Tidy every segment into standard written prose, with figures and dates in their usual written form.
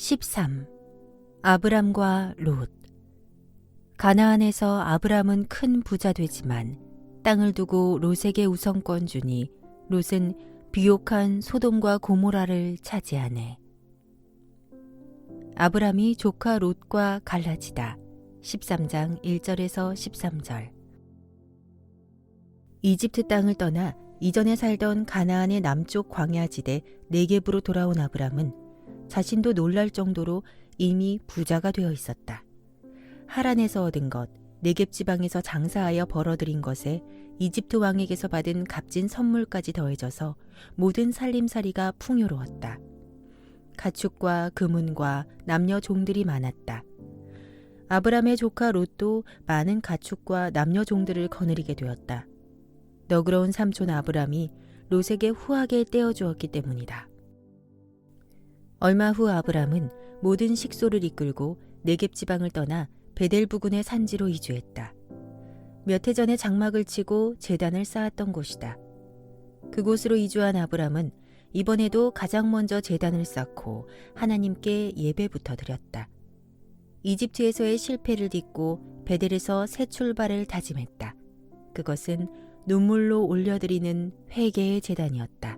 13. 아브람과 롯. 가나안에서 아브람은 큰 부자 되지만 땅을 두고 롯에게 우선권 주니 롯은 비옥한 소돔과 고모라를 차지하네. 아브람이 조카 롯과 갈라지다. 13장 1절에서 13절. 이집트 땅을 떠나 이전에 살던 가나안의 남쪽 광야지대 네겝으로 돌아온 아브람은 자신도 놀랄 정도로 이미 부자가 되어 있었다. 하란에서 얻은 것, 네겝 지방에서 장사하여 벌어들인 것에 이집트 왕에게서 받은 값진 선물까지 더해져서 모든 살림살이가 풍요로웠다. 가축과 금은과 남녀 종들이 많았다. 아브람의 조카 롯도 많은 가축과 남녀 종들을 거느리게 되었다. 너그러운 삼촌 아브람이 롯에게 후하게 떼어주었기 때문이다. 얼마 후 아브람은 모든 식소를 이끌고 네겝 지방을 떠나 베델 부근의 산지로 이주했다. 몇 해 전에 장막을 치고 제단을 쌓았던 곳이다. 그곳으로 이주한 아브람은 이번에도 가장 먼저 제단을 쌓고 하나님께 예배부터 드렸다. 이집트에서의 실패를 딛고 베델에서 새 출발을 다짐했다. 그것은 눈물로 올려드리는 회개의 제단이었다.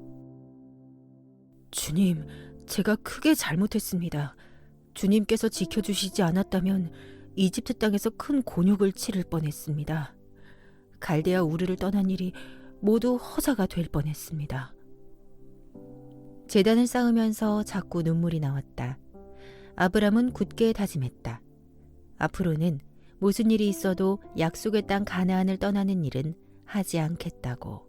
주님, 제가 크게 잘못했습니다. 주님께서 지켜주시지 않았다면 이집트 땅에서 큰 곤욕을 치를 뻔했습니다. 갈대아 우르를 떠난 일이 모두 허사가 될 뻔했습니다. 제단을 쌓으면서 자꾸 눈물이 나왔다. 아브람은 굳게 다짐했다. 앞으로는 무슨 일이 있어도 약속의 땅 가나안을 떠나는 일은 하지 않겠다고.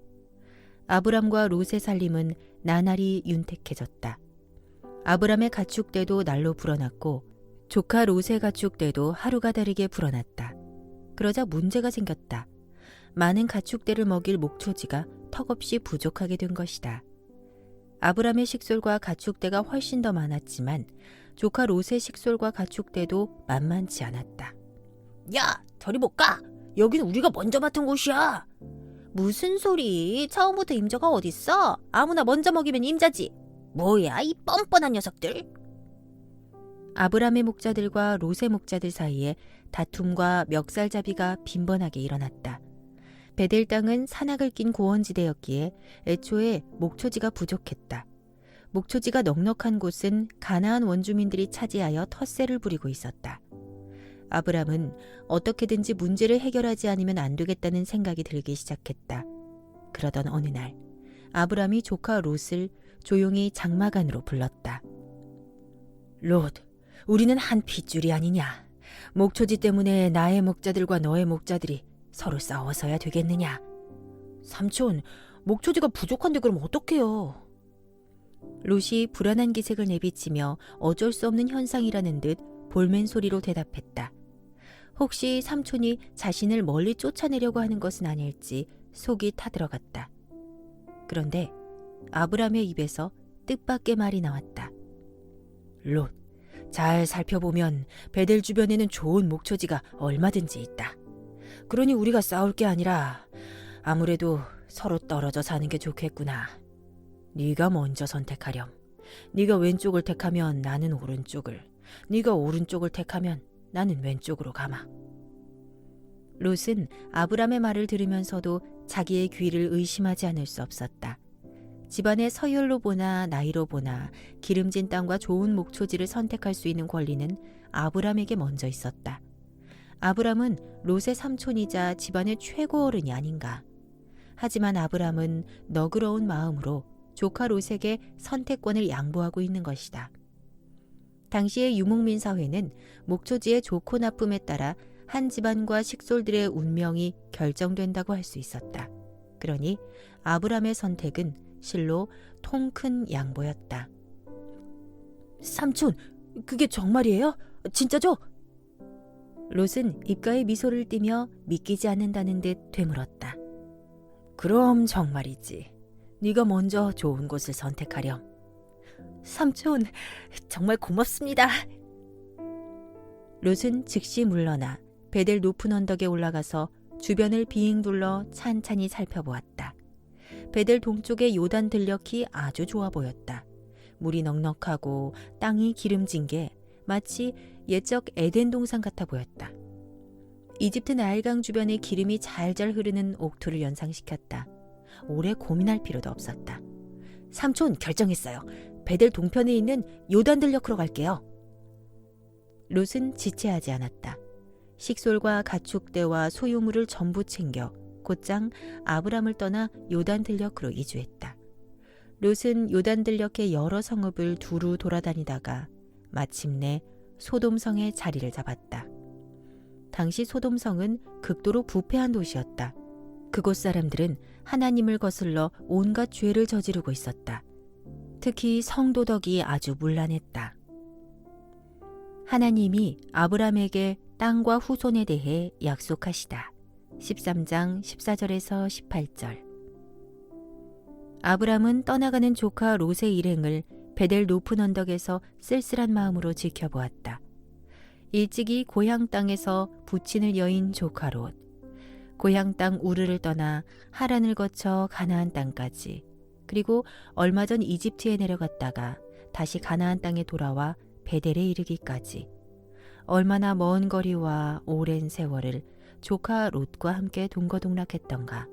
아브람과 롯의 살림은 나날이 윤택해졌다. 아브람의 가축대도 날로 불어났고 조카 롯의 가축대도 하루가 다르게 불어났다. 그러자 문제가 생겼다. 많은 가축대를 먹일 목초지가 턱없이 부족하게 된 것이다. 아브람의 식솔과 가축대가 훨씬 더 많았지만 조카 롯의 식솔과 가축대도 만만치 않았다. 야, 저리 못 가! 여긴 우리가 먼저 맡은 곳이야! 무슨 소리? 처음부터 임자가 어딨어? 아무나 먼저 먹이면 임자지! 뭐야, 이 뻔뻔한 녀석들! 아브람의 목자들과 롯의 목자들 사이에 다툼과 멱살잡이가 빈번하게 일어났다. 베델 땅은 산악을 낀 고원지대였기에 애초에 목초지가 부족했다. 목초지가 넉넉한 곳은 가나안 원주민들이 차지하여 텃세를 부리고 있었다. 아브람은 어떻게든지 문제를 해결하지 않으면 안 되겠다는 생각이 들기 시작했다. 그러던 어느 날 아브람이 조카 롯을 조용히 장막 안으로 불렀다. 롯, 우리는 한 핏줄이 아니냐. 목초지 때문에 나의 목자들과 너의 목자들이 서로 싸워서야 되겠느냐. 삼촌, 목초지가 부족한데 그럼 어떡해요? 롯이 불안한 기색을 내비치며 어쩔 수 없는 현상이라는 듯 볼멘 소리로 대답했다. 혹시 삼촌이 자신을 멀리 쫓아내려고 하는 것은 아닐지 속이 타들어갔다. 그런데 아브람의 입에서 뜻밖의 말이 나왔다. 롯, 잘 살펴보면 베델 주변에는 좋은 목초지가 얼마든지 있다. 그러니 우리가 싸울 게 아니라 아무래도 서로 떨어져 사는 게 좋겠구나. 네가 먼저 선택하렴. 네가 왼쪽을 택하면 나는 오른쪽을, 네가 오른쪽을 택하면 나는 왼쪽으로 가마. 롯은 아브람의 말을 들으면서도 자기의 귀를 의심하지 않을 수 없었다. 집안의 서열로 보나 나이로 보나 기름진 땅과 좋은 목초지를 선택할 수 있는 권리는 아브람에게 먼저 있었다. 아브람은 롯의 삼촌이자 집안의 최고 어른이 아닌가. 하지만 아브람은 너그러운 마음으로 조카 롯에게 선택권을 양보하고 있는 것이다. 당시의 유목민 사회는 목초지의 좋고 나쁨에 따라 한 집안과 식솔들의 운명이 결정된다고 할 수 있었다. 그러니 아브람의 선택은 실로 통큰 양보였다. 삼촌, 그게 정말이에요? 진짜죠? 롯은 입가에 미소를 띠며 믿기지 않는다는 듯 되물었다. 그럼 정말이지. 네가 먼저 좋은 곳을 선택하렴. 삼촌, 정말 고맙습니다. 롯은 즉시 물러나 베델 높은 언덕에 올라가서 주변을 빙 둘러 찬찬히 살펴보았다. 베델 동쪽의 요단 들녘이 아주 좋아 보였다. 물이 넉넉하고 땅이 기름진 게 마치 옛적 에덴 동산 같아 보였다. 이집트 나일강 주변에 기름이 잘잘 흐르는 옥토를 연상시켰다. 오래 고민할 필요도 없었다. 삼촌, 결정했어요. 베델 동편에 있는 요단 들녘으로 갈게요. 롯은 지체하지 않았다. 식솔과 가축대와 소유물을 전부 챙겨 곧장 아브람을 떠나 요단 들녘으로 이주했다. 롯은 요단 들녘의 여러 성읍을 두루 돌아다니다가 마침내 소돔성에 자리를 잡았다. 당시 소돔성은 극도로 부패한 도시였다. 그곳 사람들은 하나님을 거슬러 온갖 죄를 저지르고 있었다. 특히 성도덕이 아주 문란했다. 하나님이 아브람에게 땅과 후손에 대해 약속하시다. 13장 14절에서 18절. 아브람은 떠나가는 조카 롯의 일행을 베델 높은 언덕에서 쓸쓸한 마음으로 지켜보았다. 일찍이 고향 땅에서 부친을 여인 조카 롯, 고향 땅 우르를 떠나 하란을 거쳐 가나안 땅까지, 그리고 얼마 전 이집트에 내려갔다가 다시 가나안 땅에 돌아와 베델에 이르기까지 얼마나 먼 거리와 오랜 세월을 조카 롯과 함께 동거동락했던가.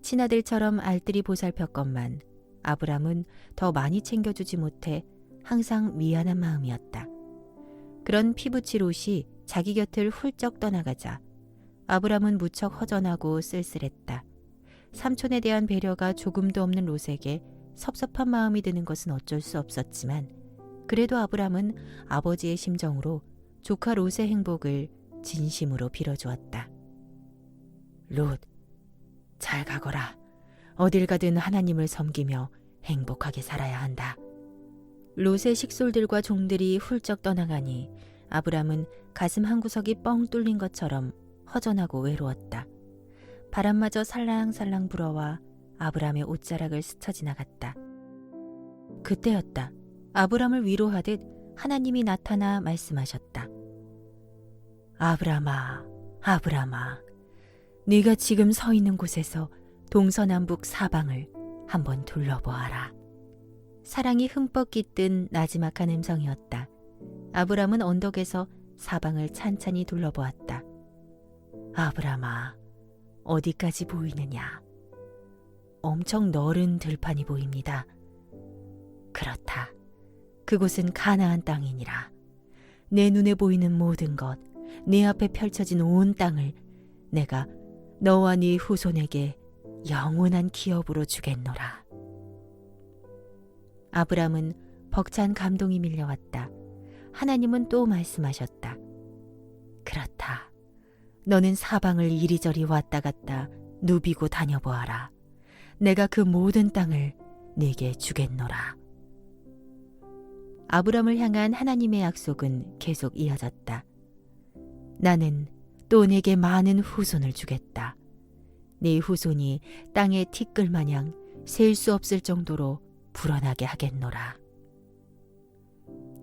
친아들처럼 알뜰히 보살폈건만 아브람은 더 많이 챙겨주지 못해 항상 미안한 마음이었다. 그런 피부치 롯이 자기 곁을 훌쩍 떠나가자 아브람은 무척 허전하고 쓸쓸했다. 삼촌에 대한 배려가 조금도 없는 롯에게 섭섭한 마음이 드는 것은 어쩔 수 없었지만 그래도 아브람은 아버지의 심정으로 조카 롯의 행복을 진심으로 빌어주었다. 롯, 잘 가거라. 어딜 가든 하나님을 섬기며 행복하게 살아야 한다. 롯의 식솔들과 종들이 훌쩍 떠나가니 아브람은 가슴 한구석이 뻥 뚫린 것처럼 허전하고 외로웠다. 바람마저 살랑살랑 불어와 아브람의 옷자락을 스쳐 지나갔다. 그때였다. 아브람을 위로하듯 하나님이 나타나 말씀하셨다. 아브람아, 아브람아, 네가 지금 서 있는 곳에서 동서남북 사방을 한번 둘러보아라. 사랑이 흠뻑 깃든 나지막한 음성이었다. 아브람은 언덕에서 사방을 찬찬히 둘러보았다. 아브람아, 어디까지 보이느냐? 엄청 넓은 들판이 보입니다. 그렇다. 그곳은 가나안 땅이니라. 내 눈에 보이는 모든 것, 내 앞에 펼쳐진 온 땅을 내가 너와 네 후손에게 영원한 기업으로 주겠노라. 아브람은 벅찬 감동이 밀려왔다. 하나님은 또 말씀하셨다. 그렇다. 너는 사방을 이리저리 왔다 갔다 누비고 다녀보아라. 내가 그 모든 땅을 네게 주겠노라. 아브람을 향한 하나님의 약속은 계속 이어졌다. 나는 또 네게 많은 후손을 주겠다. 네 후손이 땅의 티끌 마냥 셀 수 없을 정도로 불어나게 하겠노라.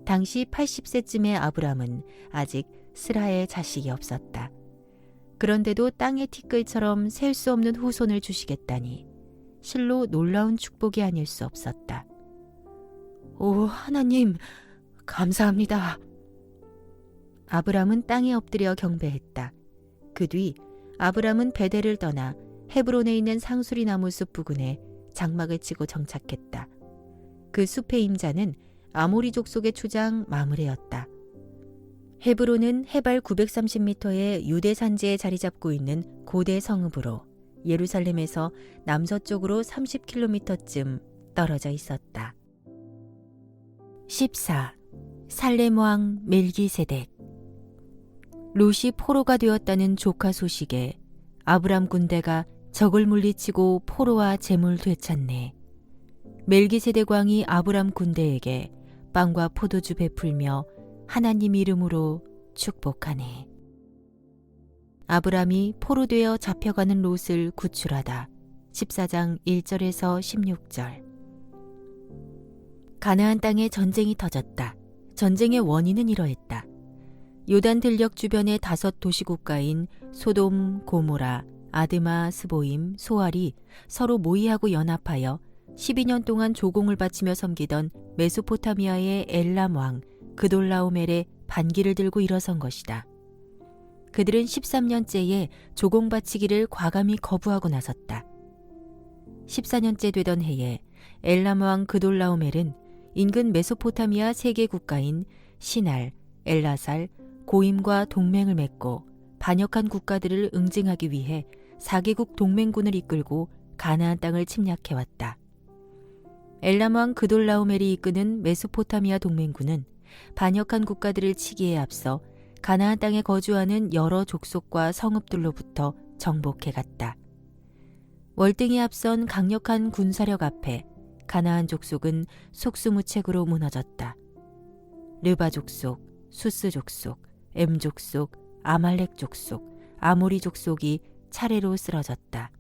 당시 80세쯤의 아브람은 아직 스라의 자식이 없었다. 그런데도 땅의 티끌처럼 셀 수 없는 후손을 주시겠다니 실로 놀라운 축복이 아닐 수 없었다. 오 하나님, 감사합니다. 아브람은 땅에 엎드려 경배했다. 그 뒤 아브람은 베델을 떠나 헤브론에 있는 상수리 나무 숲 부근에 장막을 치고 정착했다. 그 숲의 임자는 아모리 족속의 추장 마므레였다. 헤브론은 해발 930m의 유대 산지에 자리 잡고 있는 고대 성읍으로 예루살렘에서 남서쪽으로 30km쯤 떨어져 있었다. 14. 살렘 왕 멜기세덱. 롯이 포로가 되었다는 조카 소식에 아브람 군대가 적을 물리치고 포로와 재물 되찾네. 멜기세덱 왕이 아브람 군대에게 빵과 포도주 베풀며 하나님 이름으로 축복하네. 아브람이 포로되어 잡혀가는 롯을 구출하다. 14장 1절에서 16절. 가나안 땅에 전쟁이 터졌다. 전쟁의 원인은 이러했다. 요단 들녘 주변의 5 도시국가인 소돔, 고모라, 아드마, 스보임, 소알이 서로 모의하고 연합하여 12년 동안 조공을 바치며 섬기던 메소포타미아의 엘람 왕 그돌라오멜의 반기를 들고 일어선 것이다. 그들은 13년째에 조공 바치기를 과감히 거부하고 나섰다. 14년째 되던 해에 엘람 왕 그돌라오멜은 인근 메소포타미아 3개 국가인 시날, 엘라살, 고임과 동맹을 맺고 반역한 국가들을 응징하기 위해 4개국 동맹군을 이끌고 가나안 땅을 침략해왔다. 엘람 왕 그돌라오멜이 이끄는 메소포타미아 동맹군은 반역한 국가들을 치기에 앞서 가나안 땅에 거주하는 여러 족속과 성읍들로부터 정복해갔다. 월등히 앞선 강력한 군사력 앞에 가나안 족속은 속수무책으로 무너졌다. 르바 족속, 수스 족속, 엠 족속, 아말렉 족속, 아모리 족속이 차례로 쓰러졌다.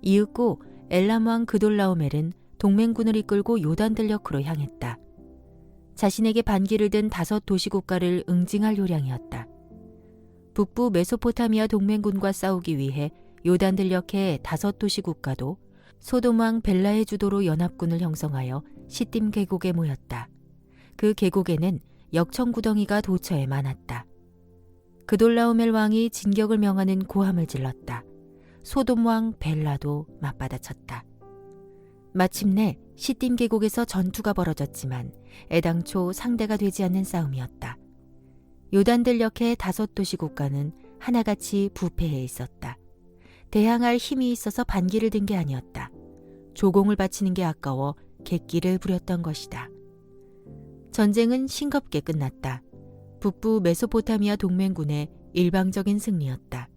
이윽고 엘람 왕 그돌라오멜은 동맹군을 이끌고 요단들녘으로 향했다. 자신에게 반기를 든 5 도시국가를 응징할 요량이었다. 북부 메소포타미아 동맹군과 싸우기 위해 요단들녘의 5 도시국가도 소돔 왕 벨라의 주도로 연합군을 형성하여 시딤 계곡에 모였다. 그 계곡에는 역청구덩이가 도처에 많았다. 그돌라오멜 왕이 진격을 명하는 고함을 질렀다. 소돔 왕 벨라도 맞받아쳤다. 마침내 시딤 계곡에서 전투가 벌어졌지만 애당초 상대가 되지 않는 싸움이었다. 요단들녘의 5 도시 국가는 하나같이 부패해 있었다. 대항할 힘이 있어서 반기를 든 게 아니었다. 조공을 바치는 게 아까워 객기를 부렸던 것이다. 전쟁은 싱겁게 끝났다. 북부 메소포타미아 동맹군의 일방적인 승리였다.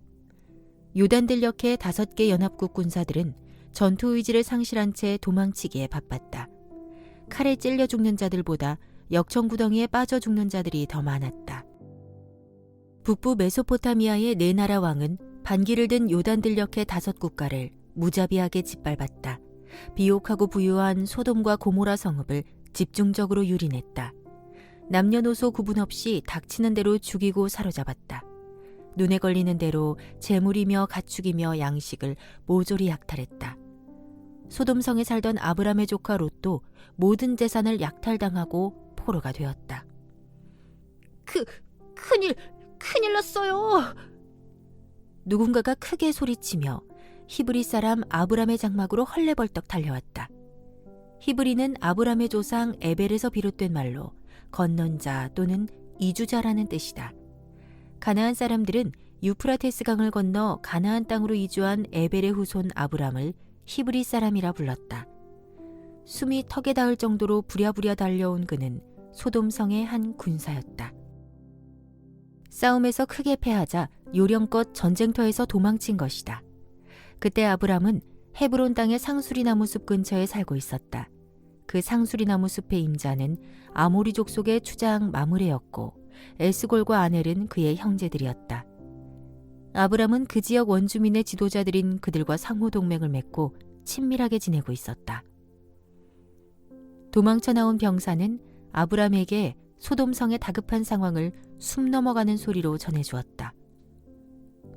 요단들녘의 5개 연합국 군사들은 전투 의지를 상실한 채 도망치기에 바빴다. 칼에 찔려 죽는 자들보다 역청구덩이에 빠져 죽는 자들이 더 많았다. 북부 메소포타미아의 4나라 왕은 반기를 든 요단들녘의 5 국가를 무자비하게 짓밟았다. 비옥하고 부유한 소돔과 고모라 성읍을 집중적으로 유린했다. 남녀노소 구분 없이 닥치는 대로 죽이고 사로잡았다. 눈에 걸리는 대로 재물이며 가축이며 양식을 모조리 약탈했다. 소돔성에 살던 아브람의 조카 롯도 모든 재산을 약탈당하고 포로가 되었다. 큰일 났어요. 누군가가 크게 소리치며 히브리 사람 아브람의 장막으로 헐레벌떡 달려왔다. 히브리는 아브람의 조상 에벨에서 비롯된 말로 건넌 자 또는 이주자라는 뜻이다. 가나안 사람들은 유프라테스 강을 건너 가나안 땅으로 이주한 에벨의 후손 아브람을 히브리 사람이라 불렀다. 숨이 턱에 닿을 정도로 부랴부랴 달려온 그는 소돔성의 한 군사였다. 싸움에서 크게 패하자 요령껏 전쟁터에서 도망친 것이다. 그때 아브람은 헤브론 땅의 상수리나무 숲 근처에 살고 있었다. 그 상수리나무 숲의 임자는 아모리 족속의 추장 마므레였고 에스골과 아넬은 그의 형제들이었다. 아브람은 그 지역 원주민의 지도자들인 그들과 상호 동맹을 맺고 친밀하게 지내고 있었다. 도망쳐 나온 병사는 아브람에게 소돔성의 다급한 상황을 숨 넘어가는 소리로 전해주었다.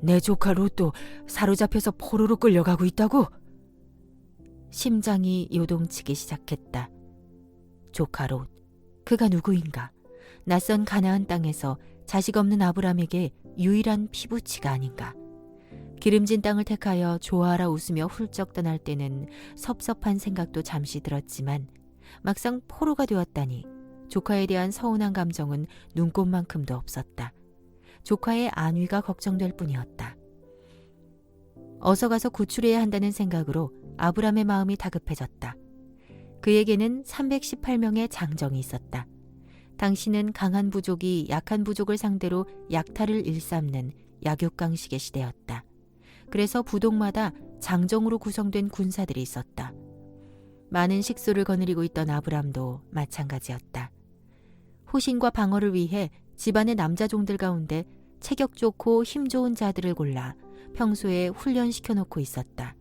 내 조카 롯도 사로잡혀서 포로로 끌려가고 있다고? 심장이 요동치기 시작했다. 조카 롯, 그가 누구인가? 낯선 가나안 땅에서 자식 없는 아브람에게 유일한 피부치가 아닌가? 기름진 땅을 택하여 좋아하라 웃으며 훌쩍 떠날 때는 섭섭한 생각도 잠시 들었지만 막상 포로가 되었다니 조카에 대한 서운한 감정은 눈꼽만큼도 없었다. 조카의 안위가 걱정될 뿐이었다. 어서 가서 구출해야 한다는 생각으로 아브람의 마음이 다급해졌다. 그에게는 318명의 장정이 있었다. 당시는 강한 부족이 약한 부족을 상대로 약탈을 일삼는 약육강식의 시대였다. 그래서 부독마다 장정으로 구성된 군사들이 있었다. 많은 식수를 거느리고 있던 아브람도 마찬가지였다. 호신과 방어를 위해 집안의 남자 종들 가운데 체격 좋고 힘 좋은 자들을 골라 평소에 훈련시켜 놓고 있었다.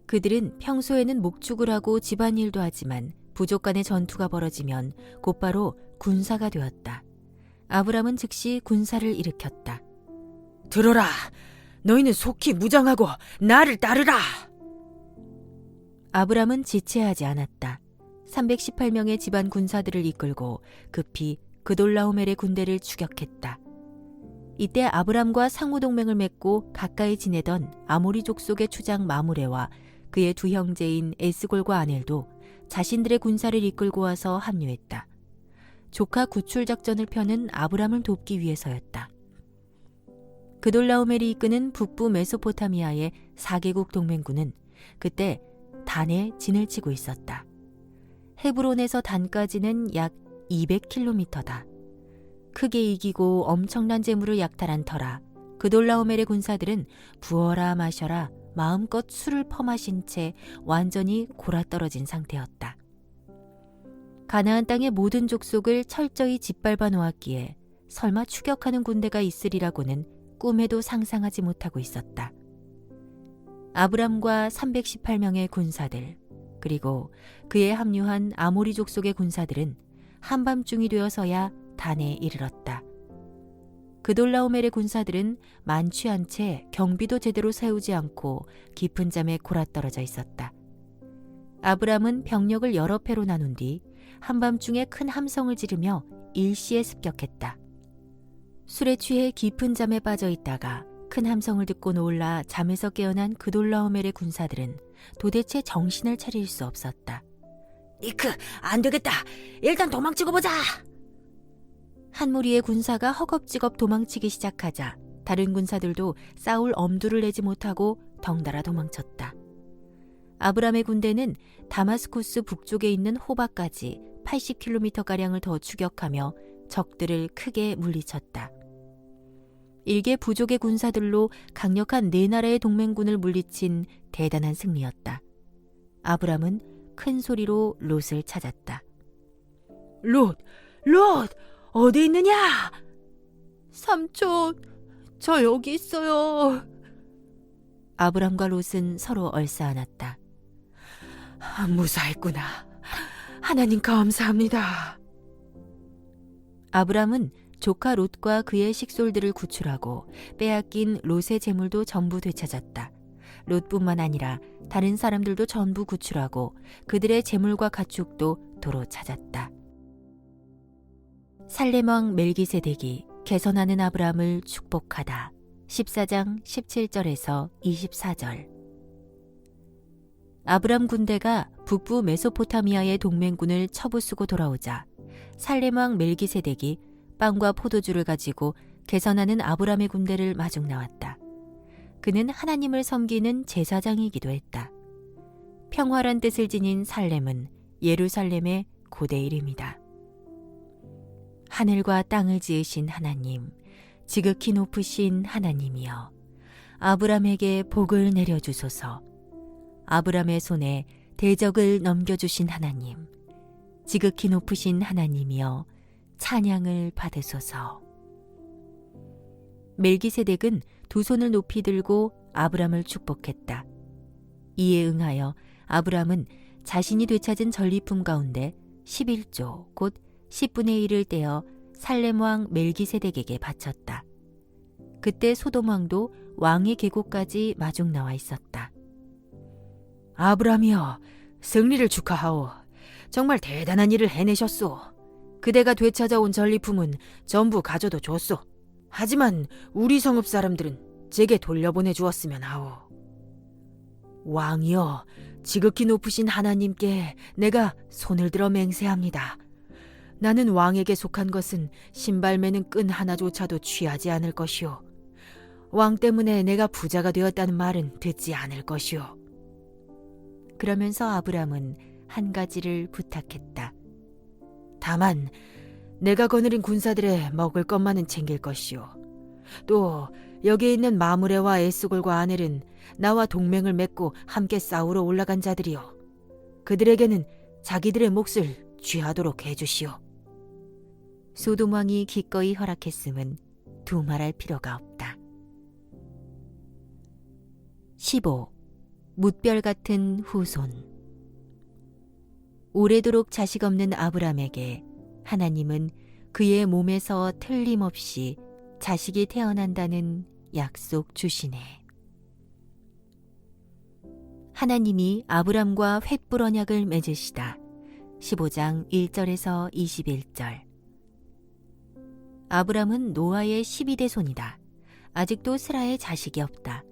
그들은 평소에는 목축을 하고 집안일도 하지만 부족 간의 전투가 벌어지면 곧바로 군사가 되었다. 아브람은 즉시 군사를 일으켰다. 들어라! 너희는 속히 무장하고 나를 따르라! 아브람은 지체하지 않았다. 318명의 집안 군사들을 이끌고 급히 그돌라오멜의 군대를 추격했다. 이때 아브람과 상호동맹을 맺고 가까이 지내던 아모리 족속의 추장 마므레와 그의 두 형제인 에스골과 아넬도 자신들의 군사를 이끌고 와서 합류했다. 조카 구출 작전을 펴는 아브람을 돕기 위해서였다. 그돌라오멜이 이끄는 북부 메소포타미아의 4개국 동맹군은 그때 단에 진을 치고 있었다. 헤브론에서 단까지는 약 200km다. 크게 이기고 엄청난 재물을 약탈한 터라 그돌라오멜의 군사들은 부어라 마셔라 마음껏 술을 퍼마신 채 완전히 골아떨어진 상태였다. 가나안 땅의 모든 족속을 철저히 짓밟아 놓았기에 설마 추격하는 군대가 있으리라고는 꿈에도 상상하지 못하고 있었다. 아브람과 318명의 군사들, 그리고 그에 합류한 아모리 족속의 군사들은 한밤중이 되어서야 단에 이르렀다. 그돌라오멜의 군사들은 만취한 채 경비도 제대로 세우지 않고 깊은 잠에 골아떨어져 있었다. 아브람은 병력을 여러 패로 나눈 뒤 한밤중에 큰 함성을 지르며 일시에 습격했다. 술에 취해 깊은 잠에 빠져 있다가 큰 함성을 듣고 놀라 잠에서 깨어난 그돌라오멜의 군사들은 도대체 정신을 차릴 수 없었다. 니크, 안 되겠다. 일단 도망치고 보자. 한 무리의 군사가 허겁지겁 도망치기 시작하자 다른 군사들도 싸울 엄두를 내지 못하고 덩달아 도망쳤다. 아브람의 군대는 다마스쿠스 북쪽에 있는 호바까지 80km가량을 더 추격하며 적들을 크게 물리쳤다. 일개 부족의 군사들로 강력한 네 나라의 동맹군을 물리친 대단한 승리였다. 아브람은 큰 소리로 롯을 찾았다. 롯! 어디 있느냐? 삼촌, 저 여기 있어요. 아브람과 롯은 서로 얼싸안았다. 무사했구나. 하나님 감사합니다. 아브람은 조카 롯과 그의 식솔들을 구출하고 빼앗긴 롯의 재물도 전부 되찾았다. 롯뿐만 아니라 다른 사람들도 전부 구출하고 그들의 재물과 가축도 도로 찾았다. 살렘왕 멜기세덱이 개선하는 아브람을 축복하다. 14장 17절에서 24절. 아브람 군대가 북부 메소포타미아의 동맹군을 쳐부수고 돌아오자 살렘왕 멜기세덱이 빵과 포도주를 가지고 개선하는 아브람의 군대를 마중 나왔다. 그는 하나님을 섬기는 제사장이기도 했다. 평화란 뜻을 지닌 살렘은 예루살렘의 고대 이름이다. 하늘과 땅을 지으신 하나님, 지극히 높으신 하나님이여, 아브람에게 복을 내려주소서. 아브람의 손에 대적을 넘겨주신 하나님, 지극히 높으신 하나님이여, 찬양을 받으소서. 멜기세덱은 두 손을 높이 들고 아브람을 축복했다. 이에 응하여 아브람은 자신이 되찾은 전리품 가운데 11조 곧 10분의 1을 떼어 살렘 왕 멜기세덱에게 바쳤다. 그때 소돔 왕도 왕의 계곡까지 마중 나와 있었다. 아브람이여, 승리를 축하하오. 정말 대단한 일을 해내셨소. 그대가 되찾아온 전리품은 전부 가져도 좋소. 하지만 우리 성읍 사람들은 제게 돌려보내 주었으면 하오. 왕이여, 지극히 높으신 하나님께 내가 손을 들어 맹세합니다. 나는 왕에게 속한 것은 신발 매는 끈 하나조차도 취하지 않을 것이오. 왕 때문에 내가 부자가 되었다는 말은 듣지 않을 것이오. 그러면서 아브람은 한 가지를 부탁했다. 다만 내가 거느린 군사들의 먹을 것만은 챙길 것이오. 또 여기에 있는 마므레와 에스골과 아넬은 나와 동맹을 맺고 함께 싸우러 올라간 자들이오. 그들에게는 자기들의 몫을 취하도록 해주시오. 소돔 왕이 기꺼이 허락했음은 두말할 필요가 없다. 15. 뭇별 같은 후손. 오래도록 자식 없는 아브람에게 하나님은 그의 몸에서 틀림없이 자식이 태어난다는 약속 주시네. 하나님이 아브람과 횃불 언약을 맺으시다. 15장 1절에서 21절. 아브람은 노아의 12대 손이다. 아직도 스라의 자식이 없다.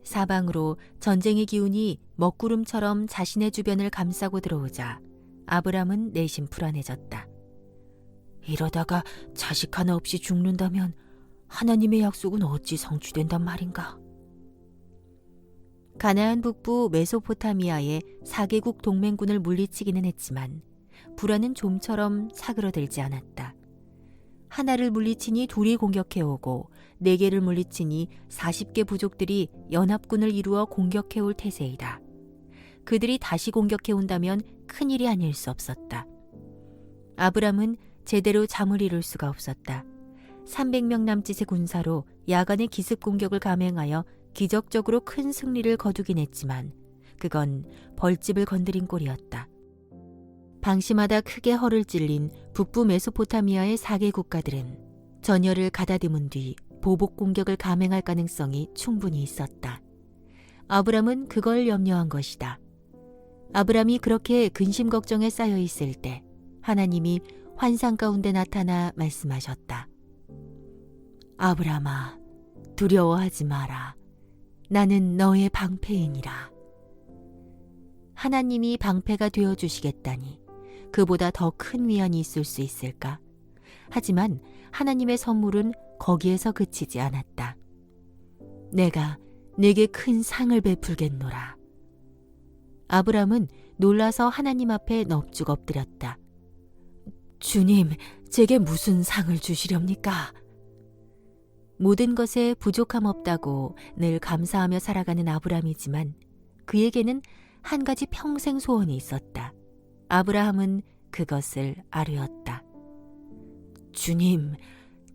사방으로 전쟁의 기운이 먹구름처럼 자신의 주변을 감싸고 들어오자 아브람은 내심 불안해졌다. 이러다가 자식 하나 없이 죽는다면 하나님의 약속은 어찌 성취된단 말인가? 가나안 북부 메소포타미아의 4개국 동맹군을 물리치기는 했지만 불안은 좀처럼 사그러들지 않았다. 하나를 물리치니 둘이 공격해오고 4개를 물리치니 40개 부족들이 연합군을 이루어 공격해올 태세이다. 그들이 다시 공격해온다면 큰일이 아닐 수 없었다. 아브람은 제대로 잠을 이룰 수가 없었다. 300명 남짓의 군사로 야간의 기습 공격을 감행하여 기적적으로 큰 승리를 거두긴 했지만 그건 벌집을 건드린 꼴이었다. 방심하다 크게 허를 찔린 북부 메소포타미아의 4개 국가들은 전열을 가다듬은 뒤 보복 공격을 감행할 가능성이 충분히 있었다. 아브람은 그걸 염려한 것이다. 아브람이 그렇게 근심 걱정에 쌓여 있을 때 하나님이 환상 가운데 나타나 말씀하셨다. 아브람아, 두려워하지 마라. 나는 너의 방패이니라. 하나님이 방패가 되어주시겠다니 그보다 더 큰 위안이 있을 수 있을까? 하지만 하나님의 선물은 거기에서 그치지 않았다. 내가 네게 큰 상을 베풀겠노라. 아브람은 놀라서 하나님 앞에 넙죽 엎드렸다. 주님, 제게 무슨 상을 주시렵니까? 모든 것에 부족함 없다고 늘 감사하며 살아가는 아브람이지만 그에게는 한 가지 평생 소원이 있었다. 아브라함은 그것을 아뢰었다. 주님,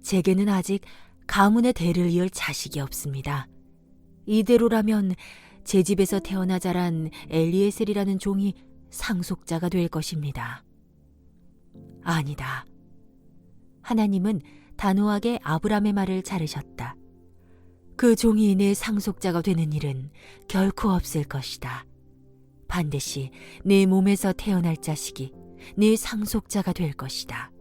제게는 아직 가문의 대를 이을 자식이 없습니다. 이대로라면 제 집에서 태어나 자란 엘리에셀이라는 종이 상속자가 될 것입니다. 아니다. 하나님은 단호하게 아브람의 말을 자르셨다. 그 종이 내 상속자가 되는 일은 결코 없을 것이다. 반드시 내 몸에서 태어날 자식이 내 상속자가 될 것이다.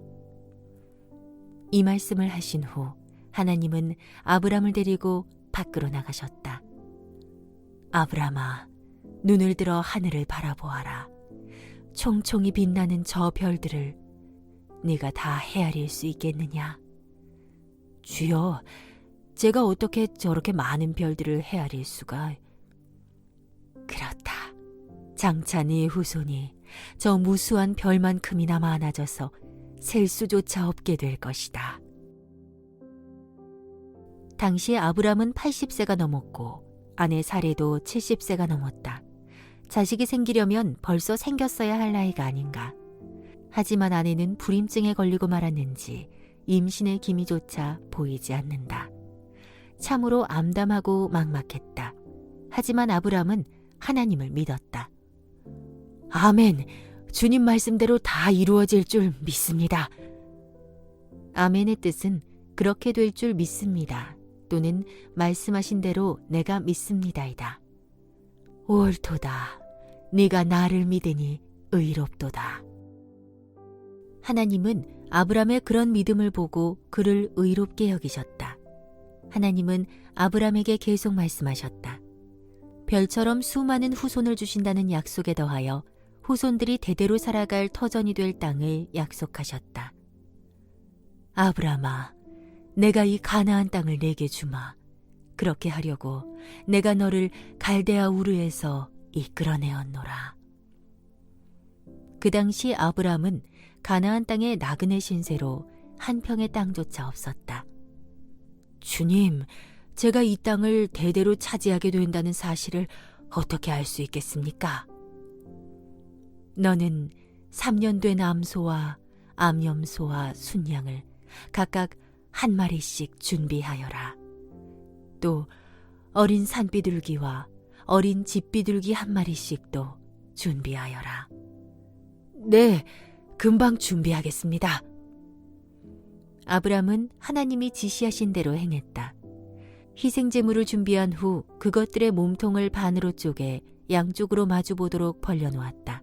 이 말씀을 하신 후 하나님은 아브람을 데리고 밖으로 나가셨다. 아브람아, 눈을 들어 하늘을 바라보아라. 총총히 빛나는 저 별들을 네가 다 헤아릴 수 있겠느냐? 주여, 제가 어떻게 저렇게 많은 별들을 헤아릴 수가? 그렇다. 장차 네 후손이 저 무수한 별만큼이나 많아져서 셀 수조차 없게 될 것이다. 당시 아브람은 80세가 넘었고 아내 사레도 70세가 넘었다. 자식이 생기려면 벌써 생겼어야 할 나이가 아닌가. 하지만 아내는 불임증에 걸리고 말았는지 임신의 기미조차 보이지 않는다. 참으로 암담하고 막막했다. 하지만 아브람은 하나님을 믿었다. 아멘, 주님 말씀대로 다 이루어질 줄 믿습니다. 아멘의 뜻은 그렇게 될 줄 믿습니다. 또는 말씀하신 대로 내가 믿습니다이다. 옳도다. 네가 나를 믿으니 의롭도다. 하나님은 아브람의 그런 믿음을 보고 그를 의롭게 여기셨다. 하나님은 아브람에게 계속 말씀하셨다. 별처럼 수많은 후손을 주신다는 약속에 더하여 후손들이 대대로 살아갈 터전이 될 땅을 약속하셨다. 아브람아, 내가 이 가나안 땅을 내게 주마. 그렇게 하려고 내가 너를 갈대아 우르에서 이끌어내었노라. 그 당시 아브람은 가나안 땅의 나그네 신세로 한 평의 땅조차 없었다. 주님, 제가 이 땅을 대대로 차지하게 된다는 사실을 어떻게 알 수 있겠습니까? 너는 3년 된 암소와 암염소와 순양을 각각 한 마리씩 준비하여라. 또 어린 산비둘기와 어린 집비둘기 한 마리씩도 준비하여라. 네, 금방 준비하겠습니다. 아브람은 하나님이 지시하신 대로 행했다. 희생제물을 준비한 후 그것들의 몸통을 반으로 쪼개 양쪽으로 마주보도록 벌려놓았다.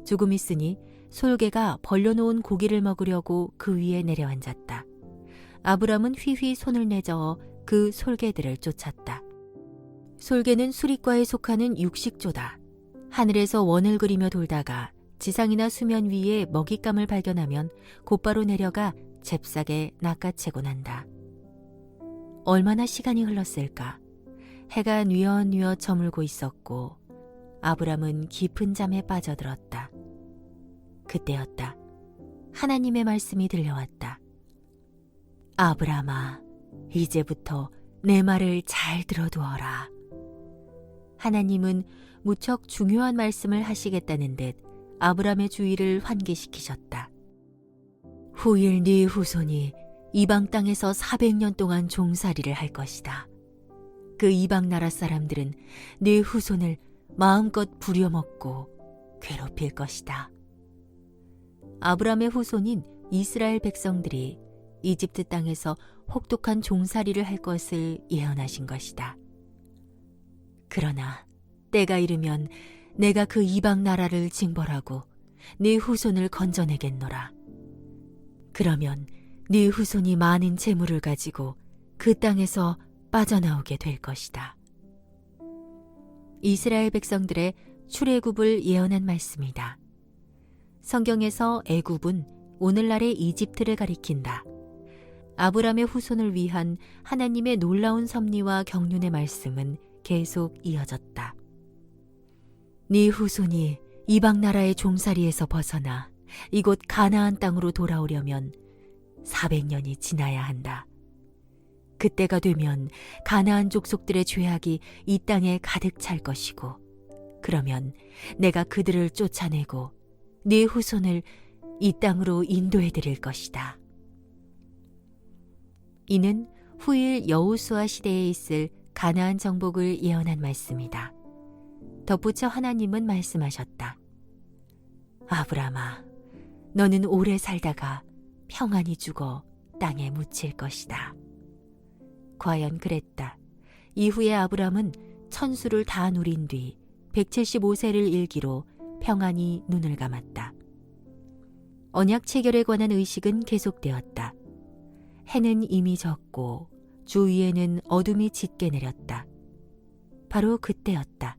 조금 있으니 솔개가 벌려놓은 고기를 먹으려고 그 위에 내려앉았다. 아브람은 휘휘 손을 내저어 그 솔개들을 쫓았다. 솔개는 수리과에 속하는 육식조다. 하늘에서 원을 그리며 돌다가 지상이나 수면 위에 먹잇감을 발견하면 곧바로 내려가 잽싸게 낚아채곤 한다. 얼마나 시간이 흘렀을까? 해가 뉘엿뉘엿 저물고 있었고 아브람은 깊은 잠에 빠져들었다. 그때였다. 하나님의 말씀이 들려왔다. 아브람아, 이제부터 내 말을 잘 들어두어라. 하나님은 무척 중요한 말씀을 하시겠다는 듯 아브람의 주의를 환기시키셨다. 후일 네 후손이 이방 땅에서 400년 동안 종살이를 할 것이다. 그 이방 나라 사람들은 네 후손을 마음껏 부려먹고 괴롭힐 것이다. 아브람의 후손인 이스라엘 백성들이 이집트 땅에서 혹독한 종살이를 할 것을 예언하신 것이다. 그러나 때가 이르면 내가 그 이방 나라를 징벌하고 네 후손을 건져내겠노라. 그러면 네 후손이 많은 재물을 가지고 그 땅에서 빠져나오게 될 것이다. 이스라엘 백성들의 출애굽을 예언한 말씀이다. 성경에서 애굽은 오늘날의 이집트를 가리킨다. 아브람의 후손을 위한 하나님의 놀라운 섭리와 경륜의 말씀은 계속 이어졌다. 네 후손이 이방 나라의 종살이에서 벗어나 이곳 가나안 땅으로 돌아오려면 400년이 지나야 한다. 그때가 되면 가나안 족속들의 죄악이 이 땅에 가득 찰 것이고, 그러면 내가 그들을 쫓아내고 네 후손을 이 땅으로 인도해 드릴 것이다. 이는 후일 여호수아 시대에 있을 가나안 정복을 예언한 말씀이다. 덧붙여 하나님은 말씀하셨다. 아브람아, 너는 오래 살다가 평안히 죽어 땅에 묻힐 것이다. 과연 그랬다. 이후에 아브람은 천수를 다 누린 뒤 175세를 일기로 평안히 눈을 감았다. 언약 체결에 관한 의식은 계속되었다. 해는 이미 졌고 주위에는 어둠이 짙게 내렸다. 바로 그때였다.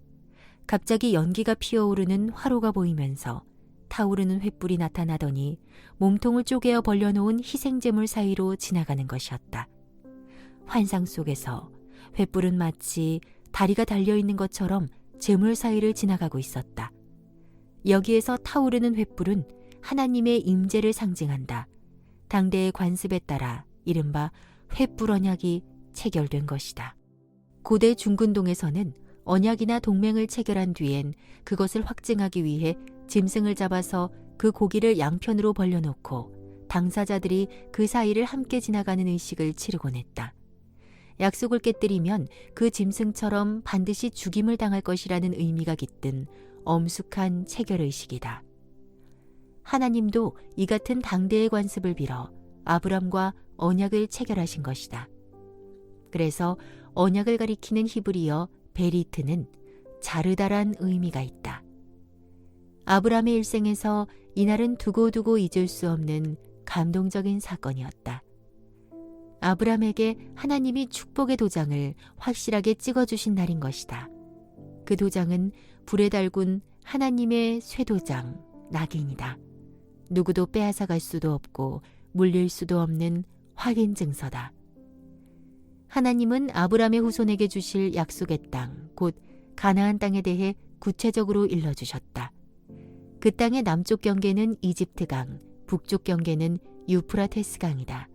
갑자기 연기가 피어오르는 화로가 보이면서 타오르는 횃불이 나타나더니 몸통을 쪼개어 벌려놓은 희생제물 사이로 지나가는 것이었다. 환상 속에서 횃불은 마치 다리가 달려있는 것처럼 제물 사이를 지나가고 있었다. 여기에서 타오르는 횃불은 하나님의 임재를 상징한다. 당대의 관습에 따라 이른바 횃불 언약이 체결된 것이다. 고대 중근동에서는 언약이나 동맹을 체결한 뒤엔 그것을 확증하기 위해 짐승을 잡아서 그 고기를 양편으로 벌려놓고 당사자들이 그 사이를 함께 지나가는 의식을 치르곤 했다. 약속을 깨뜨리면 그 짐승처럼 반드시 죽임을 당할 것이라는 의미가 깃든 엄숙한 체결의식이다. 하나님도 이 같은 당대의 관습을 빌어 아브람과 언약을 체결하신 것이다. 그래서 언약을 가리키는 히브리어 베리트는 자르다란 의미가 있다. 아브람의 일생에서 이날은 두고두고 잊을 수 없는 감동적인 사건이었다. 아브람에게 하나님이 축복의 도장을 확실하게 찍어주신 날인 것이다. 그 도장은 불에 달군 하나님의 쇠도장, 낙인이다. 누구도 빼앗아갈 수도 없고 물릴 수도 없는 확인 증서다. 하나님은 아브람의 후손에게 주실 약속의 땅, 곧 가나안 땅에 대해 구체적으로 일러주셨다. 그 땅의 남쪽 경계는 이집트강, 북쪽 경계는 유프라테스 강이다.